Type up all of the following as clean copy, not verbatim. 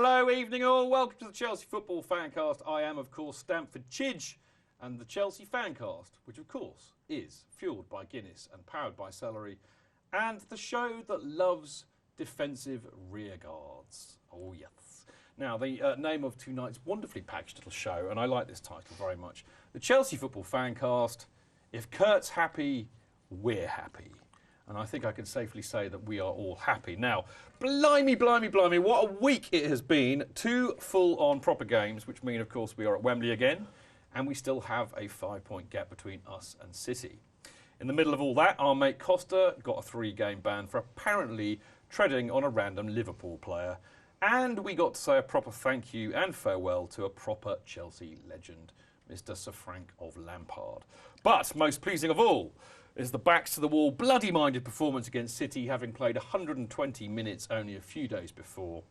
Hello, evening all. Welcome to the Chelsea Football Fancast. I am, of course, Stamford Chidge, and the Chelsea Fancast, which, of course, is fuelled by Guinness and powered by Celery, and the show that loves defensive rearguards. Oh, yes. Now, the name of tonight's wonderfully packaged little show, and I like this title very much, the Chelsea Football Fancast. If Kurt's happy, we're happy. And I think I can safely say that we are all happy. Now, blimey, what a week it has been. 2 full-on proper games, which mean, of course, we are at Wembley again, and we still have a 5-point gap between us and City. In the middle of all that, our mate Costa got a 3-game ban for apparently treading on a random Liverpool player. And we got to say a proper thank you and farewell to a proper Chelsea legend, Mr. Sir Frank of Lampard. But most pleasing of all is the backs-to-the-wall, bloody-minded performance against City, having played 120 minutes only a few days before,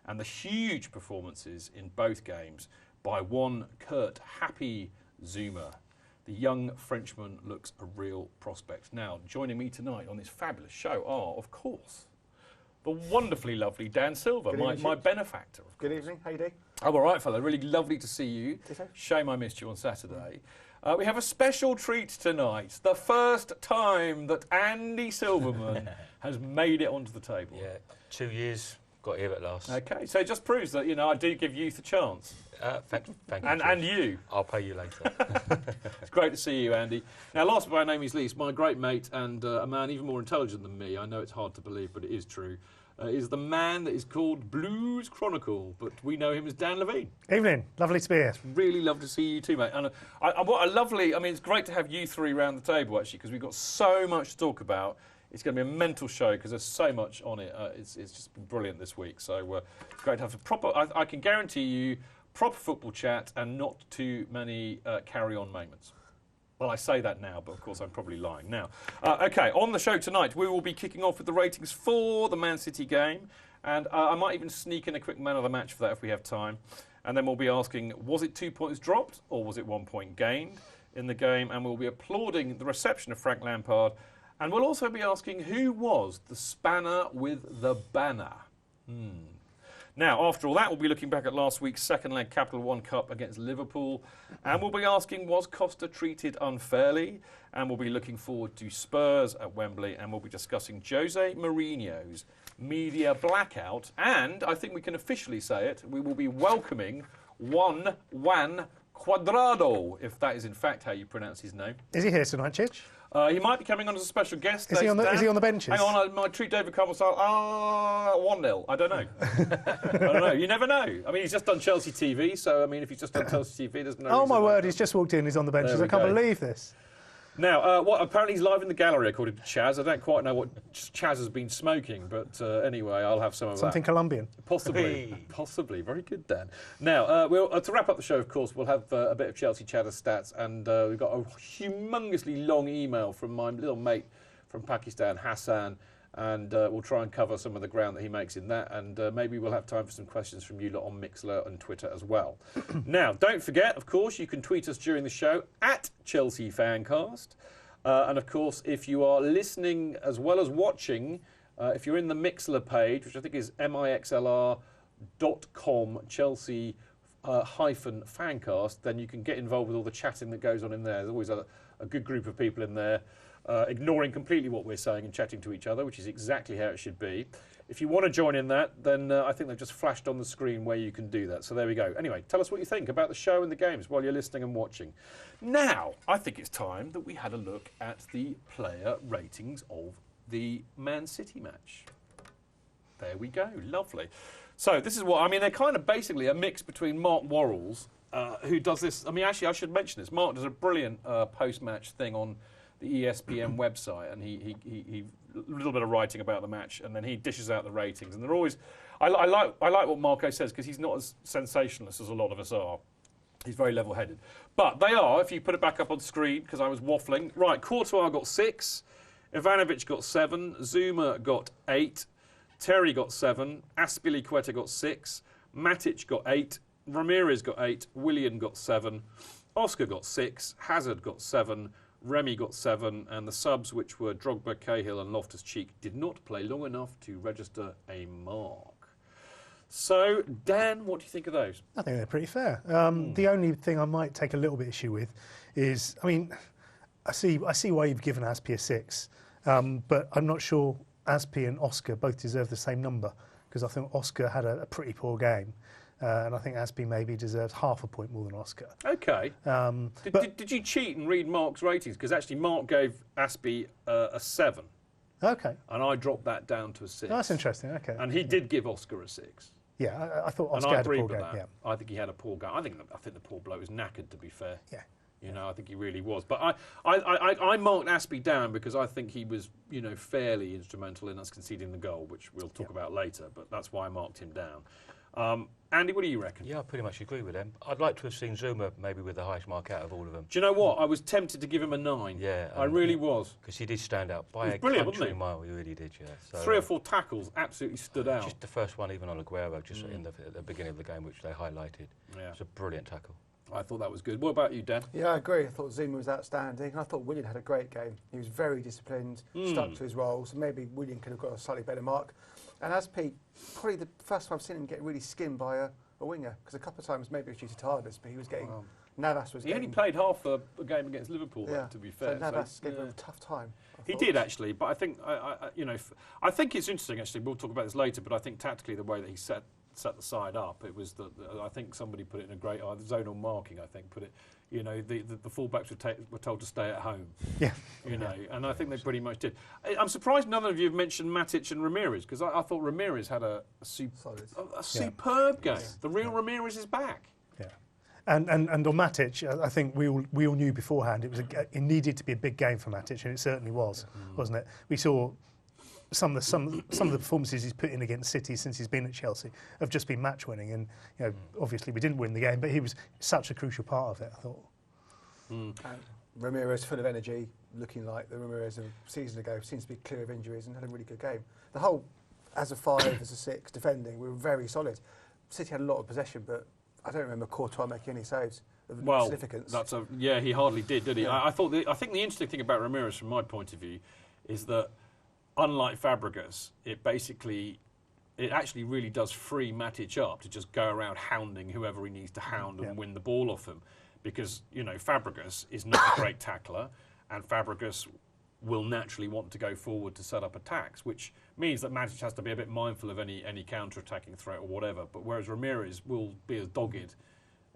and the huge performances in both games by one Kurt Happy Zuma. The young Frenchman looks a real prospect. Now, joining me tonight on this fabulous show are, of course, the wonderfully lovely Dan Silver, my benefactor. Good evening, how you doing? I'm all right, fella. Really lovely to see you. Ditto. Shame I missed you on Saturday. We have a special treat tonight. The first time that Andy Silverman has made it onto the table. Yeah, 2 years, got here at last. Okay, so it just proves that, I do give youth a chance. Thank you. And you. I'll pay you later. It's great to see you, Andy. Now, last but by no means least, my great mate and a man even more intelligent than me, I know it's hard to believe, but it is true, is the man that is called Blues Chronicle, but we know him as Dan Levene. Evening, lovely to be here. Really love to see you too, mate. And what a lovely, it's great to have you three around the table, actually, because we've got so much to talk about. It's going to be a mental show because there's so much on it. It's just been brilliant this week. So it's great to have a proper, I can guarantee you, proper football chat and not too many carry-on moments. Well, I say that now, but of course I'm probably lying now. OK, on the show tonight, we will be kicking off with the ratings for the Man City game. And I might even sneak in a quick man of the match for that if we have time. And then we'll be asking, was it 2 points dropped or was it 1 point gained in the game? And we'll be applauding the reception of Frank Lampard. And we'll also be asking, who was the spanner with the banner? Now, after all that, we'll be looking back at last week's second leg Pt.1 Cup against Liverpool. And we'll be asking, was Costa treated unfairly? And we'll be looking forward to Spurs at Wembley. And we'll be discussing Jose Mourinho's media blackout. And I think we can officially say it, we will be welcoming Juan Cuadrado, if that is in fact how you pronounce his name. Is he here tonight, Chidge? He might be coming on as a special guest. Is he on the benches? Hang on, I treat David Campbell style. 1-0. I don't know. I don't know. You never know. He's just done Chelsea TV, so, if he's just done Chelsea TV, there's no Oh, reason my why. word, he's just walked in, he's on the benches. I can't believe this. Now, apparently he's live in the gallery, according to Chaz. I don't quite know what Chaz has been smoking, but anyway, I'll have some of that. Something Colombian. Possibly. Possibly. Very good, Dan. Now, to wrap up the show, of course, we'll have a bit of Chelsea chatter stats, and we've got a humongously long email from my little mate from Pakistan, Hassan, and we'll try and cover some of the ground that he makes in that, and maybe we'll have time for some questions from you lot on Mixlr and Twitter as well. Now, don't forget, of course, you can tweet us during the show at Chelsea Fancast. And, of course, if you are listening as well as watching, if you're in the Mixlr page, which I think is mixlr.com, Chelsea Fancast, then you can get involved with all the chatting that goes on in there. There's always a good group of people in there. Ignoring completely what we're saying and chatting to each other, which is exactly how it should be. If you want to join in that, then I think they've just flashed on the screen where you can do that. So there we go. Anyway, tell us what you think about the show and the games while you're listening and watching. Now, I think it's time that we had a look at the player ratings of the Man City match. There we go. Lovely. So this is what, they're kind of basically a mix between Mark Worrells, who does this. Actually, I should mention this. Mark does a brilliant post-match thing on the ESPN website, and he a little bit of writing about the match, and then he dishes out the ratings. And they're always, I like what Marco says, because he's not as sensationalist as a lot of us are. He's very level-headed. But they are, if you put it back up on screen, because I was waffling. Right, Courtois got 6, Ivanovic got 7, Zuma got 8, Terry got 7, Azpilicueta got 6, Matic got 8, Ramirez got 8, Willian got 7, Oscar got 6, Hazard got 7, Remy got 7, and the subs, which were Drogba, Cahill and Loftus-Cheek, did not play long enough to register a mark. So, Dan, what do you think of those? I think they're pretty fair. The only thing I might take a little bit issue with is, I mean, I see why you've given Aspie a 6, but I'm not sure Aspie and Oscar both deserve the same number, because I think Oscar had a pretty poor game. And I think Aspie maybe deserves half a point more than Oscar. Okay. Did you cheat and read Mark's ratings? Because actually Mark gave Aspie a 7. Okay. And I dropped that down to a 6. Oh, that's interesting, okay. And he did give Oscar a 6. Yeah, I thought Oscar and I had a agreed poor with game. that. Yeah. I think he had a poor game. I think the poor bloke was knackered, to be fair. Yeah. You know, I think he really was. But I marked Aspie down because I think he was, fairly instrumental in us conceding the goal, which we'll talk about later. But that's why I marked him down. Andy, what do you reckon? Yeah, I pretty much agree with them. I'd like to have seen Zuma maybe with the highest mark out of all of them. Do you know what? I was tempted to give him a 9. Yeah. I really was. Because he did stand out by a brilliant, country mile. He really did, yeah. So, 3 or 4 tackles absolutely stood out. Just the first one, even on Aguero, just at the beginning of the game, which they highlighted. Yeah. It was a brilliant tackle. I thought that was good. What about you, Dan? Yeah, I agree. I thought Zuma was outstanding. I thought Willian had a great game. He was very disciplined, stuck to his role, so maybe Willian could have got a slightly better mark. And as Pete, probably the first time I've seen him get really skinned by a winger, because a couple of times maybe it was due to tiredness, but he was getting... Navas was He only played half a game against Liverpool, though, to be fair. So Navas gave him a tough time. He did, actually, but I think, I think it's interesting, actually. We'll talk about this later, but I think tactically the way that he set the side up, it was I think somebody put it in a great zonal marking, I think, put it, the fullbacks were told to stay at home. Yeah. And I think they pretty much did. I'm surprised none of you have mentioned Matic and Ramirez, because I thought Ramirez had a superb game. The real Ramirez is back. Yeah. And on Matic, I think we all knew beforehand it needed to be a big game for Matic, and it certainly was, wasn't it? We saw some of the performances he's put in against City since he's been at Chelsea have just been match winning, and obviously we didn't win the game, but he was such a crucial part of it, I thought. Ramirez, full of energy, looking like the Ramirez of a season ago, seems to be clear of injuries and had a really good game. The whole, as a 5, as a 6, defending, we were very solid. City had a lot of possession, but I don't remember Courtois making any saves of significance. He hardly did he? Yeah. I think the interesting thing about Ramirez, from my point of view, is that unlike Fabregas, it actually really does free Matic up to just go around hounding whoever he needs to hound and win the ball off him, because Fabregas is not a great tackler, and Fabregas will naturally want to go forward to set up attacks, which means that Matic has to be a bit mindful of any counter-attacking threat or whatever. But whereas Ramirez will be as dogged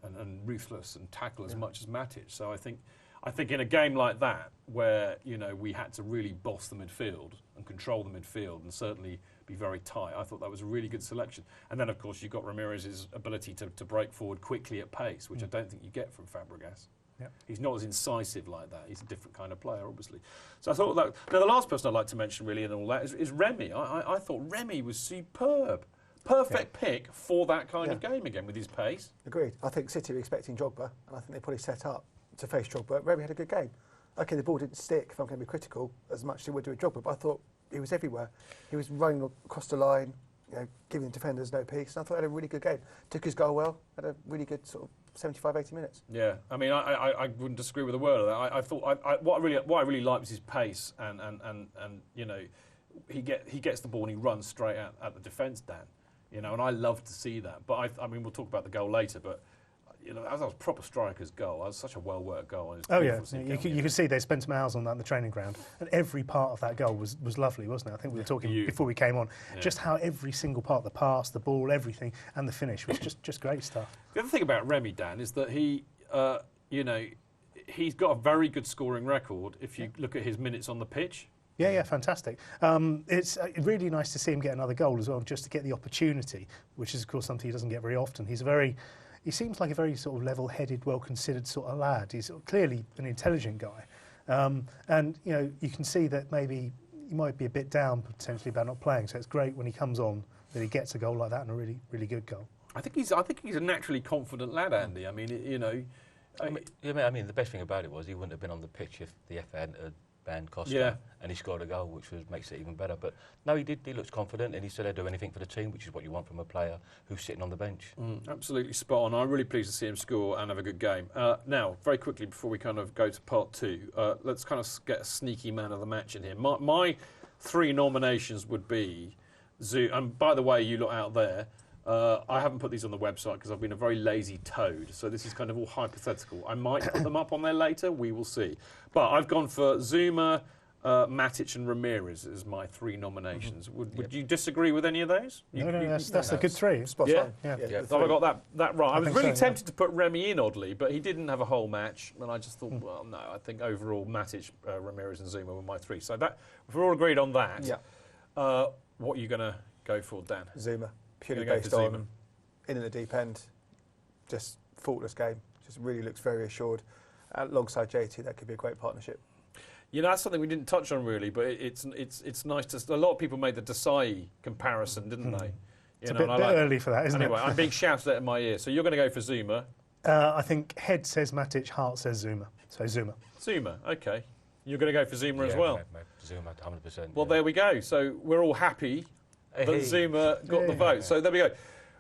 and ruthless and tackle as much as Matic. So I think in a game like that, where we had to really boss the midfield and control the midfield and certainly be very tight, I thought that was a really good selection. And then of course you've got Ramirez's ability to break forward quickly at pace, which I don't think you get from Fabregas. Yep. He's not as incisive like that. He's a different kind of player, obviously. So I thought that. Now, the last person I'd like to mention, really, and all that, is Remy. I thought Remy was superb. Perfect pick for that kind of game again, with his pace. Agreed. I think City were expecting Drogba, and I think they probably set up to face Drogba. Remy had a good game. OK, the ball didn't stick, if I'm going to be critical, as much as it would do with Drogba, but I thought he was everywhere. He was running across the line, giving the defenders no peace, and I thought he had a really good game. Took his goal well, had a really good sort of 75, 80 minutes. Yeah, I mean, I wouldn't disagree with a word of that. I thought what I really liked was his pace, and he gets the ball and he runs straight at the defence, Dan. And I love to see that. But I mean, we'll talk about the goal later. But that was a proper striker's goal. That was such a well-worked goal. Oh yeah, you could see they spent some hours on that in the training ground, and every part of that goal was lovely, wasn't it? I think we were talking before we came on, just how every single part, the pass, the ball, everything, and the finish was just great stuff. The other thing about Remy, Dan, is that he, he's got a very good scoring record if you look at his minutes on the pitch. Yeah, fantastic. It's really nice to see him get another goal as well, just to get the opportunity, which is, of course, something he doesn't get very often. He seems like a very sort of level-headed, well-considered sort of lad. He's clearly an intelligent guy. And, you can see that maybe he might be a bit down, potentially, about not playing. So it's great when he comes on that he gets a goal like that, and a really, really good goal. I think he's a naturally confident lad, Andy. I mean, I mean, the best thing about it was he wouldn't have been on the pitch if the FA hadn't banned Costa, and he scored a goal, which makes it even better. But no, he looks confident, and he said he'd do anything for the team, which is what you want from a player who's sitting on the bench. Absolutely spot on. I'm really pleased to see him score and have a good game. Now, very quickly, before we kind of go to part 2, let's kind of get a sneaky man of the match in here. My 3 nominations would be and by the way, you lot out there, I haven't put these on the website because I've been a very lazy toad, so this is kind of all hypothetical. I might put them up on there later, we will see. But I've gone for Zuma, Matic and Ramirez as my 3 nominations. Would you disagree with any of those? That's a good 3. Spot Yeah? on. Yeah. So I got that right. I was think really so, tempted to put Remy in, oddly, but he didn't have a whole match, and I just thought, well, no, I think overall Matic, Ramirez and Zuma were my 3. So that, if we're all agreed on that, what are you going to go for, Dan? Zuma, purely You're gonna based go for on Zuma. in the deep end, just faultless game. Just really looks very assured. Alongside JT, that could be a great partnership. You know, that's something we didn't touch on really, but it's nice to. A lot of people made the Desai comparison, didn't they? It's a bit early for that, isn't it? Anyway, it? I'm being shouted at in my ear. So you're going to go for Zuma. I think head says Matic, heart says Zuma. So Zuma. Zuma, okay. You're going to go for Zuma as well. Mate, Zuma, 100%. Well, there we go. So we're all happy that Zuma got the vote. So there we go.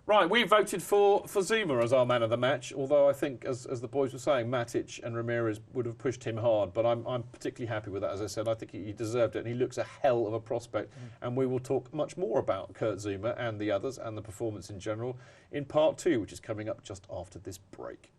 Right, we voted for Zuma as our man of the match, although I think, as the boys were saying, Matic and Ramirez would have pushed him hard, but I'm particularly happy with that, as I said. I think he deserved it, and he looks a hell of a prospect, and we will talk much more about Kurt Zuma and the others and the performance in general in part 2, which is coming up just after this break.